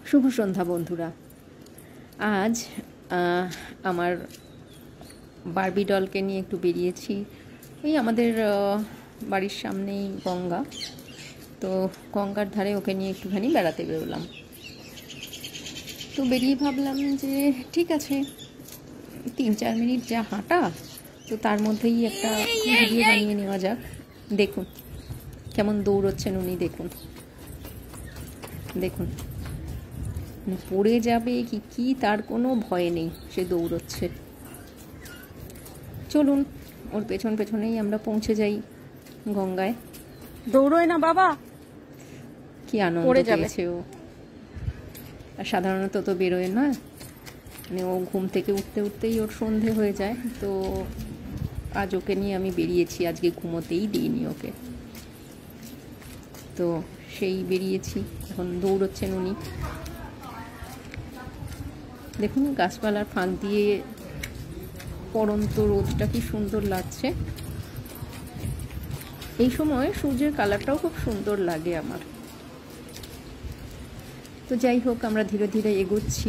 শুভ সন্ধ্যা বন্ধুরা। আজ আমার বারবি ডলকে নিয়ে একটু বেরিয়েছি। এই আমাদের বাড়ির সামনেই গঙ্গা, তো গঙ্গার ধারে ওকে নিয়ে একটুখানি বেড়াতে বেরোলাম। তো বেরিয়ে ভাবলাম যে ঠিক আছে, 3-4 মিনিট যা হাঁটা, তো তার মধ্যেই একটা ভিডিও বানিয়ে নেওয়া যাক। দেখুন কেমন দৌড়চ্ছেন উনি, দেখুন দেখুন, পড়ে যাবে কি তার কোনো ভয় নেই, সে দৌড়চ্ছে। চলুন ওর পেছন পেছনেই আমরা পৌঁছে যাই গঙ্গায়। দৌড়োয় না বাবা, কি আনন্দ পেয়েছে ও। আর সাধারণত তো বেরোয় না, মানে ও ঘুম থেকে উঠতে উঠতেই ওর সন্ধে হয়ে যায়। তো আজ ওকে নিয়ে আমি বেরিয়েছি, আজকে ঘুমোতেই দিইনি ওকে। তো সেই বেরিয়েছি, এখন দৌড়চ্ছেন উনি। দেখুন গাছপালার ফাঁক দিয়ে পড়ন্ত রোদটা কি সুন্দর লাগছে। এই সময় সূর্যের কালারটাও খুব সুন্দর লাগে আমার। তো যাই হোক, আমরা ধীরে ধীরে এগোচ্ছি।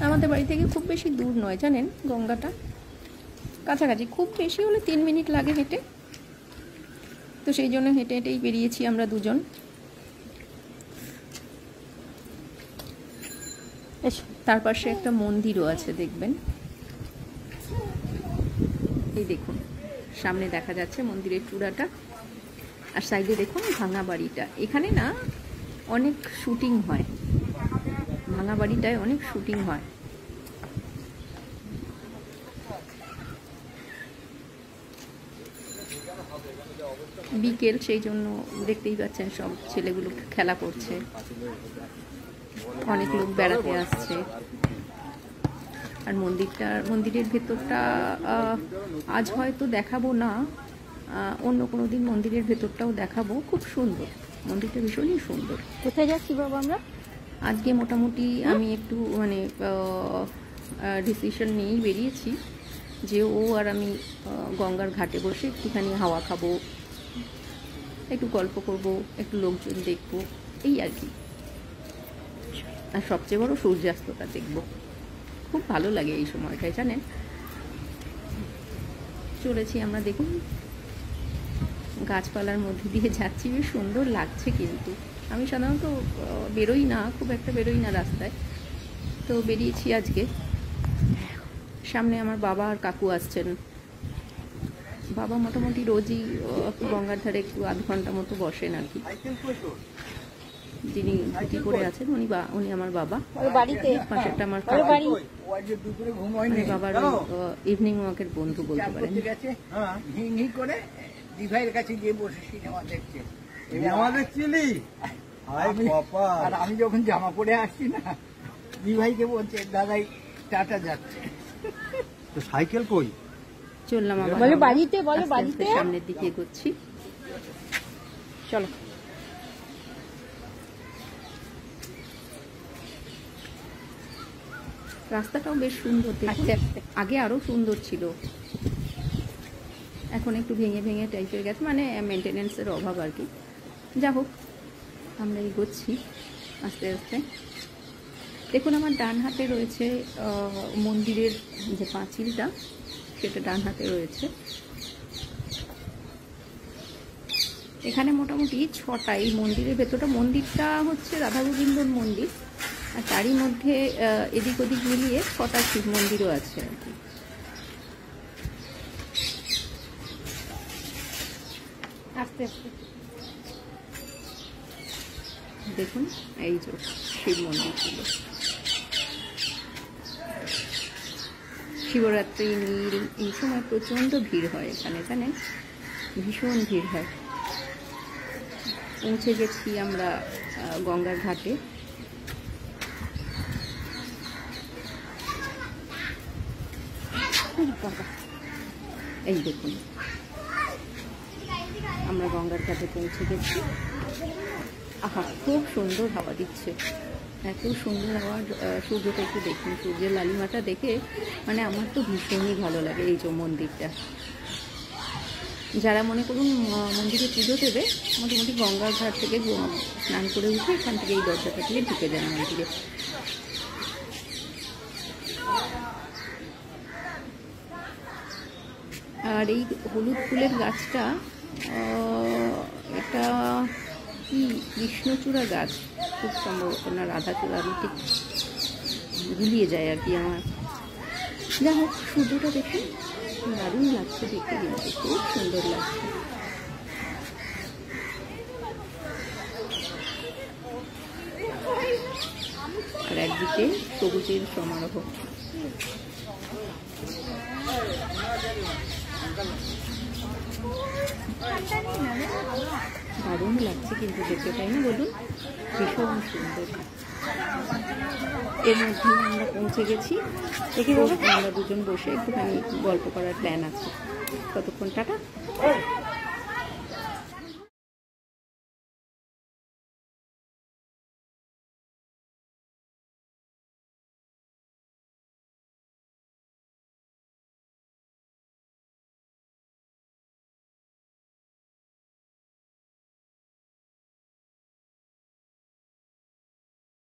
আমাদের বাড়ি থেকে খুব বেশি দূর নয় জানেন, গঙ্গাটা কাছাকাছি, খুব বেশি হলে 3 মিনিট লাগে হেঁটে। তো সেই জন্য হেঁটে হেঁটেই বেরিয়েছি আমরা দুজন। তার পাশে একটা মন্দিরও আছে, দেখবেন। এই দেখুন সামনে দেখা যাচ্ছে মন্দিরের চূড়াটা, আর সাইডে দেখুন ভাঙা বাড়িটা। এখানে না অনেক শুটিং হয়, ভাঙা বাড়িটায় অনেক শুটিং হয়। বিকেল, সেই জন্য দেখতেই পাচ্ছেন সব ছেলেগুলো খেলা করছে, অনেক লোক বেড়াতে আসছে। আর মন্দিরের ভেতরটা আজ হয়তো দেখাবো না, অন্য কোনো দিন মন্দিরের ভেতরটাও দেখাবো। খুব সুন্দর মন্দিরটা, ভীষণই সুন্দর। কোথায় যাচ্ছি বাবা আমরা? আজকে মোটামুটি আমি একটু মানে ডিসিশন নিয়েই বেরিয়েছি যে ও আর আমি গঙ্গার ঘাটে বসে একটুখানি হাওয়া খাবো, একটু গল্প করব, একটু লোকজন দেখব, এই আর কি। আর সবচেয়ে বড় সূর্যাস্তটা দেখব, খুব ভালো লাগে এই সময়টায় জানেন। চলেছি আমরা, দেখুন গাছপালার মধ্যে দিয়ে যাচ্ছি, বেশ সুন্দর লাগছে। কিন্তু আমি সাধারণত বেরোই না, খুব একটা বেরোই না রাস্তায়। তো বেরিয়েছি আজকে। সামনে আমার বাবা আর কাকু আসছেন। বাবা মোটামুটি রোজই গঙ্গার ধারে একটু আধ ঘন্টা মতো বসেন আর কি। যিনি ধুতি পরে আছেন উনি আমার বাবা। পাশেরটা আমার কাকু, মানে বাবার ইভিনিং ওয়াকের বন্ধু বলতে পারেন। আমি যখন জামা পরে আসছি না, দিভাইকে বলছে দাদাই টাটা যাচ্ছে। তো সাইকেল কই? চললাম আবার বাড়িতে, সামনের দিকে এগোচ্ছি। চলো। রাস্তাটাও বেশ সুন্দর, আগে আরো সুন্দর ছিল, এখন একটু ভেঙে ভেঙে টাইপের গেছে, মানে মেনটেনেন্সের অভাব আর কি। যা হোক, আমরা এগোচ্ছি আস্তে আস্তে। দেখুন আমার ডান হাতে রয়েছে মন্দিরের যে পাঁচিলটা, সেটা ডান হাতে রয়েছে। এখানে মোটামুটি 6টা, এই মন্দিরের ভেতরটা, মন্দিরটা হচ্ছে রাধা গোবিন্দর মন্দির, আর তারই মধ্যে এদিক ওদিক মিলিয়ে 6টা শিব মন্দিরও আছে আর কি। আস্তে আস্তে দেখুন, এই যে শিব মন্দির ছিল। শিবরাত্রি, নীল, এই সময় প্রচণ্ড ভিড় হয় এখানে জানেন, ভীষণ ভিড় হয়। পৌঁছে গেছি আমরা গঙ্গার ঘাটে। এই দেখুন আমরা গঙ্গার ঘাটে পৌঁছে গেছি। আহা, খুব সুন্দর হাওয়া দিচ্ছে, এত সুন্দর হাওয়া। সূর্যটা একটু দেখুন, সূর্যের লালিমাটা দেখে মানে আমার তো ভীষণই ভালো লাগে। এই যে মন্দিরটা, যারা মনে করুন মন্দিরে পুজো দেবে মোটামুটি গঙ্গার ঘাট থেকে স্নান করে উঠে এখান থেকে এই দরজাটা দিয়ে ঢুকে যান মন্দিরে। আর এই হলুদ ফুলের গাছটা এটা কি কৃষ্ণচূড়া গাছ খুব সম্ভবত, না রাধাচূড়া, আমি ঠিক গুলিয়ে যায় আর কি আমার। যা হোক, সূর্যটা দেখে দারুণ লাগছে দেখতে, কিন্তু খুব সুন্দর লাগছে। আর একদিকে সবুজের সমারোহ। দারুণ লাগছে কিন্তু দেখতে, তাই না বলুন? ভীষণ সুন্দর। এর মধ্যে আমরা পৌঁছে গেছি, আমরা দুজন বসে একটুখানি গল্প করার প্ল্যান আছে। কতক্ষণ, টাটা।